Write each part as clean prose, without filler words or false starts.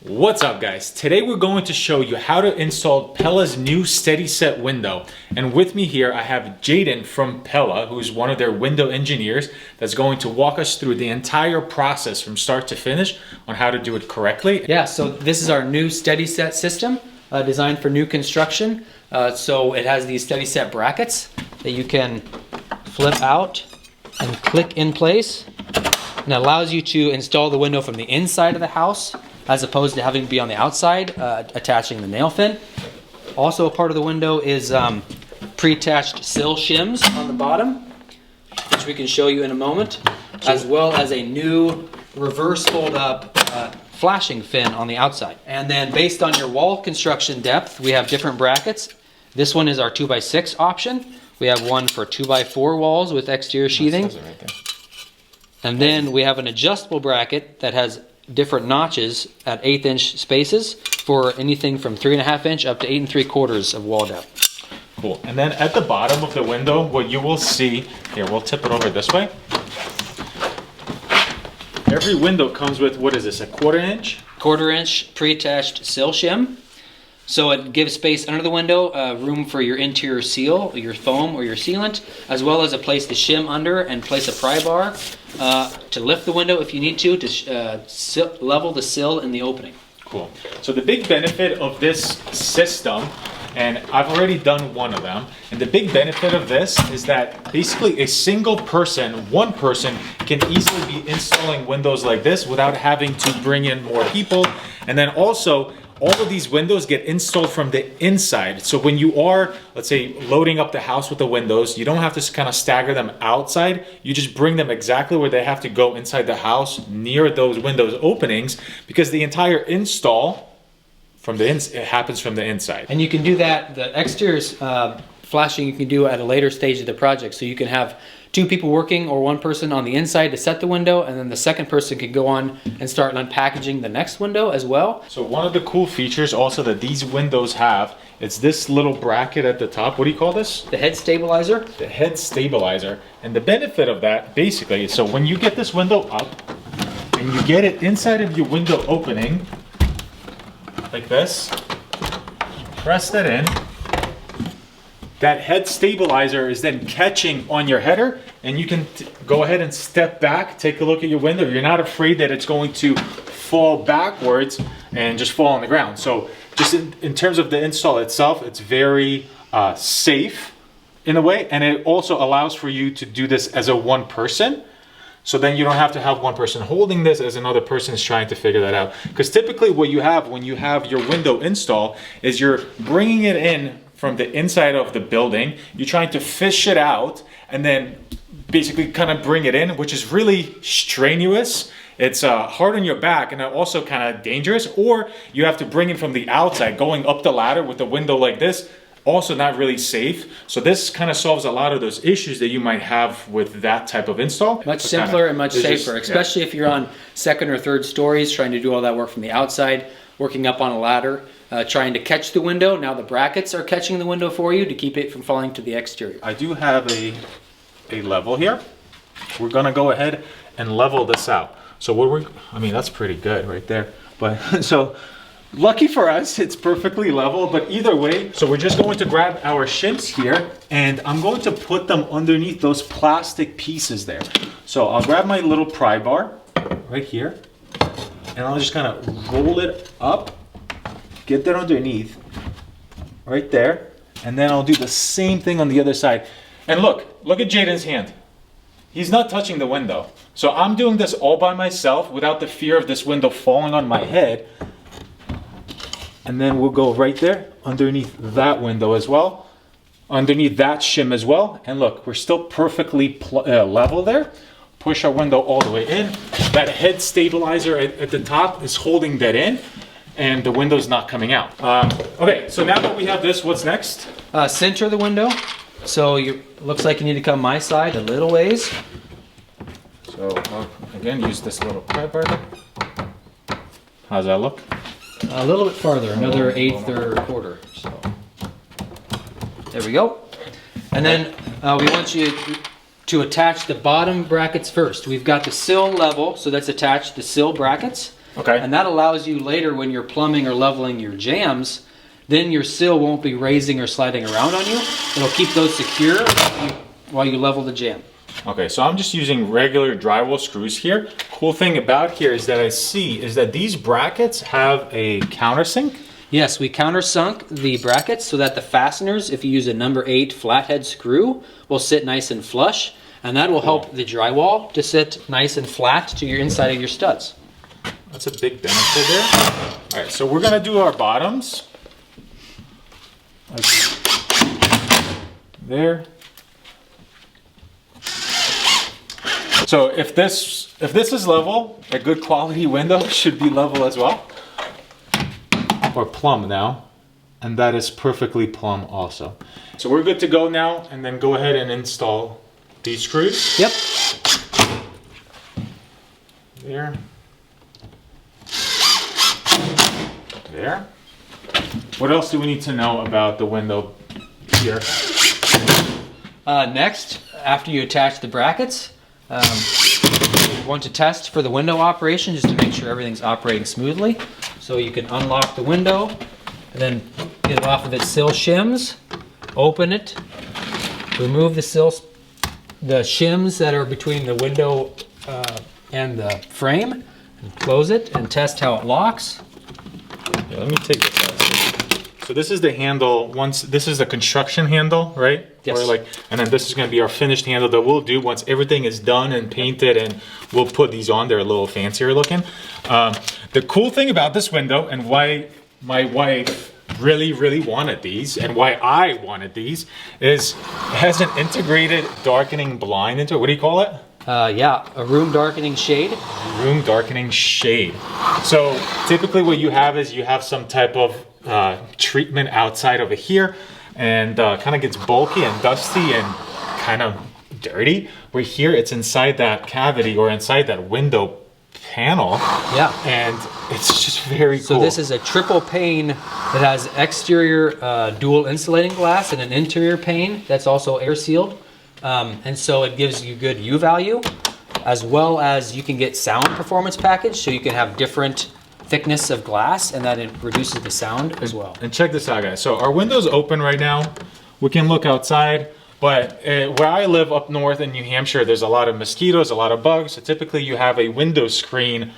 What's up guys? Today we're going to show you how to install Pella's new Steady Set window. And with me here I have Jaden from Pella, who's one of their window engineers that's going to walk us through the entire process from start to finish on how to do it correctly. Yeah, so this is our new Steady Set system designed for new construction. So it has these Steady Set brackets that you can flip out and click in place. And it allows you to install the window from the inside of the house as opposed to having to be on the outside, attaching the nail fin. Also a part of the window is pre-attached sill shims on the bottom, which we can show you in a moment, as well as a new reverse fold up flashing fin on the outside. And then based on your wall construction depth, we have different brackets. This one is our 2x6 option. We have one for 2x4 walls with exterior sheathing. And then we have an adjustable bracket that has different notches at 1/8 inch spaces for anything from 3.5 inch up to 8 3/4 of wall depth. Cool. And then at the bottom of the window, what you will see, here we'll tip it over this way. Every window comes with, what is this, a 1/4 inch? 1/4 inch pre-attached sill shim. So it gives space under the window, room for your interior seal, your foam or your sealant, as well as a place to shim under and place a pry bar to lift the window if you need to level the sill in the opening. Cool. So the big benefit of this system, and I've already done one of them, and the big benefit of this is that basically a single person, one person, can easily be installing windows like this without having to bring in more people. And then also, all of these windows get installed from the inside. So when you are, let's say, loading up the house with the windows, you don't have to kind of stagger them outside. You just bring them exactly where they have to go inside the house, near those windows openings, because the entire install it happens from the inside. And you can do that, the exterior flashing you can do at a later stage of the project. So you can have 2 people working or 1 person on the inside to set the window, and then the second person can go on and start unpackaging the next window as well. So one of the cool features also that these windows have, it's this little bracket at the top. What do you call this? The head stabilizer. The head stabilizer. And the benefit of that basically is, so when you get this window up and you get it inside of your window opening like this, press that in. That head stabilizer is then catching on your header, and you can go ahead and step back, take a look at your window. You're not afraid that it's going to fall backwards and just fall on the ground. So just in terms of the install itself, it's very safe in a way, and it also allows for you to do this as a one person. So then you don't have to have one person holding this as another person is trying to figure that out. Because typically what you have when you have your window install is you're bringing it in from the inside of the building, you're trying to fish it out and then basically kind of bring it in, which is really strenuous. It's hard on your back and also kind of dangerous. Or you have to bring it from the outside, going up the ladder with a window like this, also not really safe. So this kind of solves a lot of those issues that you might have with that type of install. Much simpler and much safer, especially if you're on 2nd or 3rd stories trying to do all that work from the outside, working up on a ladder. Trying to catch the window. Now the brackets are catching the window for you to keep it from falling to the exterior. I do have a level here. We're gonna go ahead and level this out. So I mean, that's pretty good right there. But so lucky for us, it's perfectly level, but either way, so we're just going to grab our shims here and I'm going to put them underneath those plastic pieces there. So I'll grab my little pry bar right here and I'll just kind of roll it up. Get that underneath, right there, and then I'll do the same thing on the other side. And look at Jaden's hand. He's not touching the window. So I'm doing this all by myself without the fear of this window falling on my head. And then we'll go right there, underneath that window as well, underneath that shim as well. And look, we're still perfectly level there. Push our window all the way in. That head stabilizer at the top is holding that in, and the window's not coming out. Okay, so now that we have this, what's next? Center the window. So looks like you need to come my side a little ways. So again, use this little pry bar. How's that look? A little bit farther, another 1/8 or 1/4. So there we go. And then we want you to attach the bottom brackets first. We've got the sill level, so that's attached to sill brackets. Okay. And that allows you later when you're plumbing or leveling your jams, then your sill won't be raising or sliding around on you. It'll keep those secure while you level the jam. Okay, so I'm just using regular drywall screws here. Cool thing about here is that I see is that these brackets have a countersink. Yes, we countersunk the brackets so that the fasteners, if you use a number 8 flathead screw, will sit nice and flush. And that will help the drywall to sit nice and flat to your inside of your studs. That's a big benefit there. All right, so we're gonna do our bottoms. Like there. So if this is level, a good quality window should be level as well. Or plumb now. And that is perfectly plumb also. So we're good to go now, and then go ahead and install these screws. Yep. There. There. What else do we need to know about the window here? Next, after you attach the brackets, you want to test for the window operation just to make sure everything's operating smoothly. So you can unlock the window and then get it off of its sill shims, open it, remove the shims that are between the window and the frame, and close it and test how it locks. Yeah, let me take this out. So this is the handle. This is the construction handle, right? Yes. And then this is going to be our finished handle that we'll do once everything is done and painted, and we'll put these on. They're a little fancier looking. The cool thing about this window, and why my wife really wanted these, and why I wanted these, is it has an integrated darkening blind into it. What do you call it? Yeah, a room darkening shade. Room darkening shade. So typically what you have is you have some type of treatment outside over here, and kind of gets bulky and dusty and kind of dirty. Where here it's inside that cavity or inside that window panel. Yeah. And it's just very cool. So this is a triple pane that has exterior dual insulating glass and an interior pane that's also air sealed. And so it gives you good U value, as well as you can get sound performance package, so you can have different thickness of glass, and that it reduces the sound as well. And check this out, guys. So our window's open right now. We can look outside, but where I live up north in New Hampshire, there's a lot of mosquitoes, a lot of bugs. So typically you have a window screen,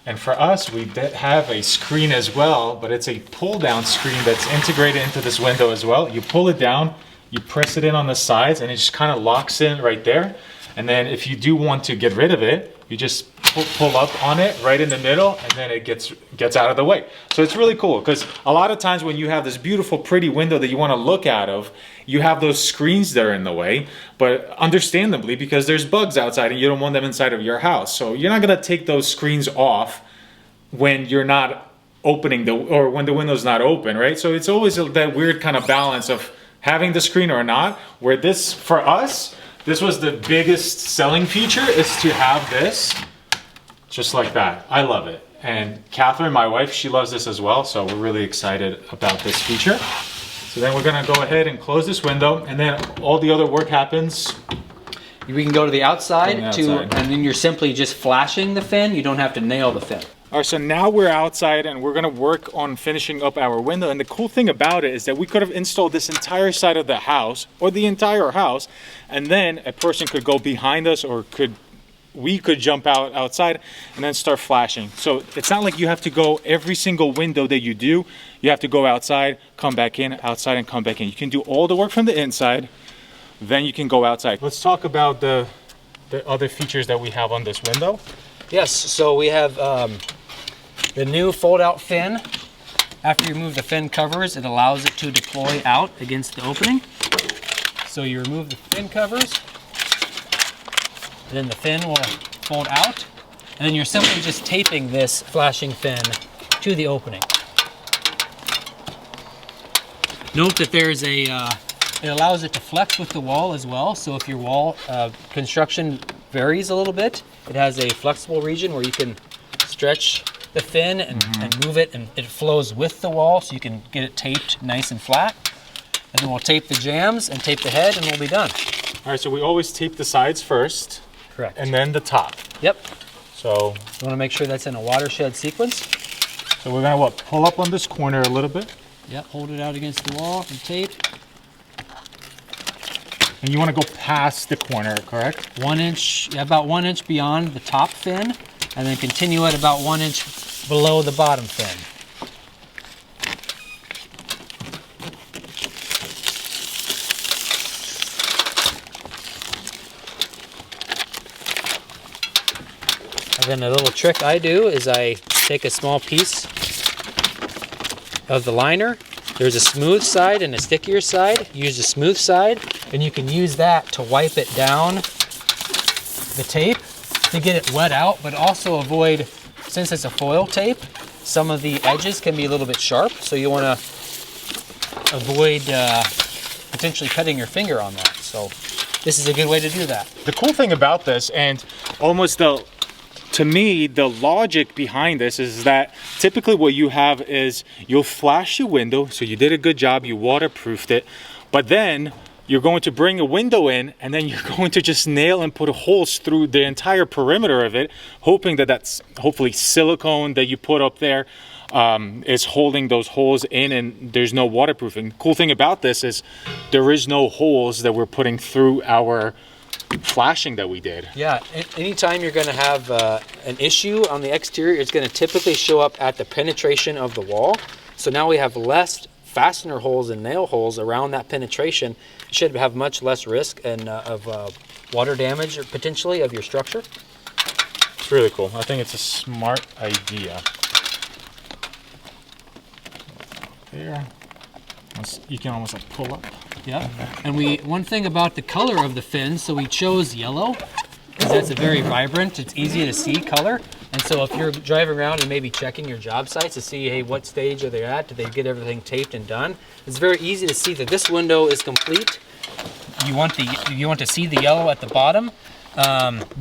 and for us, we have a screen as well, but it's a pull-down screen that's integrated into this window as well. You pull it down, you press it in on the sides, and it just kind of locks in right there. And then if you do want to get rid of it, you just pull up on it right in the middle, and then it gets out of the way. So it's really cool, because a lot of times when you have this beautiful, pretty window that you want to look out of, you have those screens that are in the way, but understandably, because there's bugs outside and you don't want them inside of your house. So you're not going to take those screens off when you're not opening or when the window's not open, right? So it's always that weird kind of balance of having the screen or not, where this, for us, this was the biggest selling feature, is to have this just like that. I love it. And Catherine, my wife, she loves this as well. So we're really excited about this feature. So then we're gonna go ahead and close this window, and then all the other work happens. We can go to the outside, and then you're simply just flashing the fin. You don't have to nail the fin. All right, so now we're outside and we're gonna work on finishing up our window. And the cool thing about it is that we could have installed this entire side of the house, or the entire house, and then a person could go behind us, or we could jump outside and then start flashing. So it's not like you have to go every single window that you do. You have to go outside, come back in, outside, and come back in. You can do all the work from the inside, then you can go outside. Let's talk about the other features that we have on this window. Yes, so we have the new fold-out fin. After you remove the fin covers, it allows it to deploy out against the opening. So you remove the fin covers, and then the fin will fold out, and then you're simply just taping this flashing fin to the opening. Note that there's it allows it to flex with the wall as well, so if your wall construction varies a little bit, it has a flexible region where you can stretch the fin and move it, and it flows with the wall, so you can get it taped nice and flat. And then we'll tape the jams and tape the head, and we'll be done. All right, so we always tape the sides first. Correct. And then the top. Yep. So You want to make sure that's in a watershed sequence. we're gonna what, pull up on this corner a little bit. Yep, hold it out against the wall and tape. And you want to go past the corner, correct? 1 inch, about 1 inch beyond the top fin, and then continue at about 1 inch below the bottom fin. And then a little trick I do is I take a small piece of the liner. There's a smooth side and a stickier side. Use the smooth side, and you can use that to wipe it down the tape to get it wet out, but also avoid, since it's a foil tape, some of the edges can be a little bit sharp, so you want to avoid potentially cutting your finger on that. So this is a good way to do that. The cool thing about this, and almost to me, the logic behind this is that typically what you have is you'll flash your window, so you did a good job, you waterproofed it, but then you're going to bring a window in and then you're going to just nail and put holes through the entire perimeter of it, hoping that that's hopefully silicone that you put up there is holding those holes in, and there's no waterproofing. The cool thing about this is there is no holes that we're putting through our flashing that we did. Yeah, anytime you're going to have an issue on the exterior, it's going to typically show up at the penetration of the wall. So now we have less fastener holes and nail holes around that penetration. You should have much less risk and of water damage or potentially of your structure. It's really cool. I think it's a smart idea. There. You can almost like pull up. Yeah, and one thing about the color of the fins, so we chose yellow because that's a very vibrant, it's easy to see color. And so if you're driving around and maybe checking your job sites to see, hey, what stage are they at? Did they get everything taped and done? It's very easy to see that this window is complete. You want to see the yellow at the bottom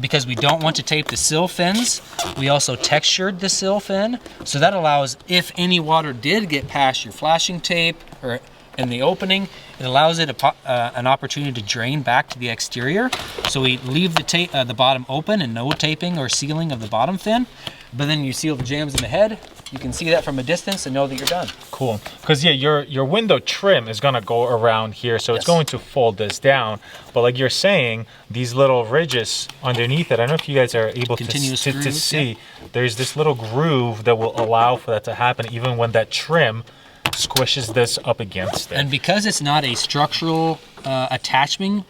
because we don't want to tape the sill fins. We also textured the sill fin, so that allows, if any water did get past your flashing tape or in the opening, it allows it an opportunity to drain back to the exterior. So we leave the bottom open and no taping or sealing of the bottom fin, but then you seal the jambs in the head. You can see that from a distance and know that you're done. Cool, because yeah, your window trim is gonna go around here, so it's going to fold this down. But like you're saying, these little ridges underneath it, I don't know if you guys are able to see, there's this little groove that will allow for that to happen even when that trim squishes this up against it. And because it's not a structural attaching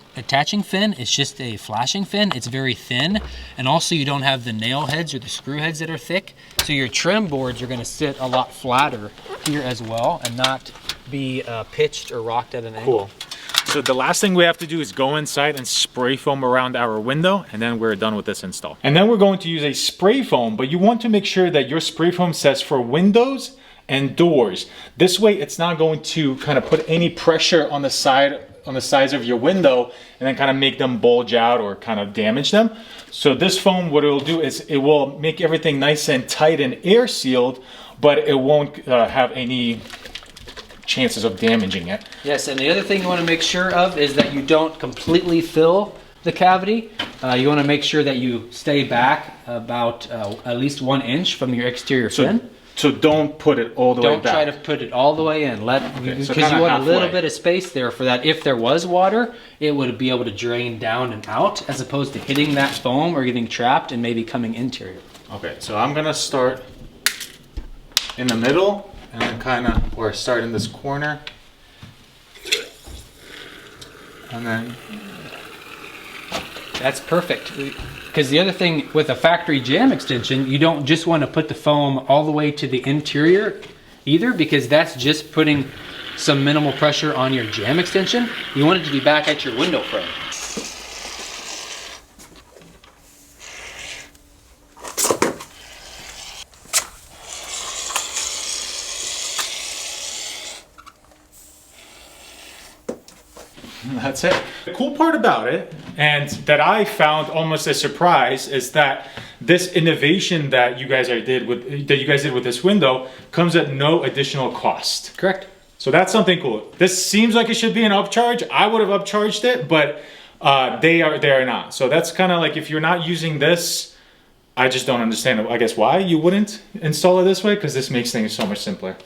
fin, it's just a flashing fin, it's very thin, and also you don't have the nail heads or the screw heads that are thick, so your trim boards are going to sit a lot flatter here as well and not be pitched or rocked at an angle. Cool. So the last thing we have to do is go inside and spray foam around our window, and then we're done with this install. And then we're going to use a spray foam, but you want to make sure that your spray foam sets for windows and doors. This way it's not going to kind of put any pressure on the sides of your window and then kind of make them bulge out or kind of damage them. So this foam, what it will do is it will make everything nice and tight and air sealed, but it won't have any chances of damaging it. Yes, and the other thing you want to make sure of is that you don't completely fill the cavity. You want to make sure that you stay back about at least 1 inch from your exterior fin. So don't put it all the way back. Don't try to put it all the way in. Because you want a little bit of space there for that. If there was water, it would be able to drain down and out, as opposed to hitting that foam or getting trapped and maybe coming interior. Okay, so I'm gonna start in the middle and then or start in this corner. And then... That's perfect. Because the other thing with a factory jam extension, you don't just want to put the foam all the way to the interior either, because that's just putting some minimal pressure on your jam extension. You want it to be back at your window frame. That's it. The cool part about it, and that I found almost a surprise, is that this innovation that you guys did with this window comes at no additional cost. Correct. So that's something cool. This seems like it should be an upcharge. I would have upcharged it, but they are not. So that's kind of like, if you're not using this I just don't understand, I guess, why you wouldn't install it this way, because this makes things so much simpler.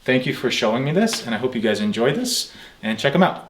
Thank you for showing me this, and I hope you guys enjoyed this, and check them out.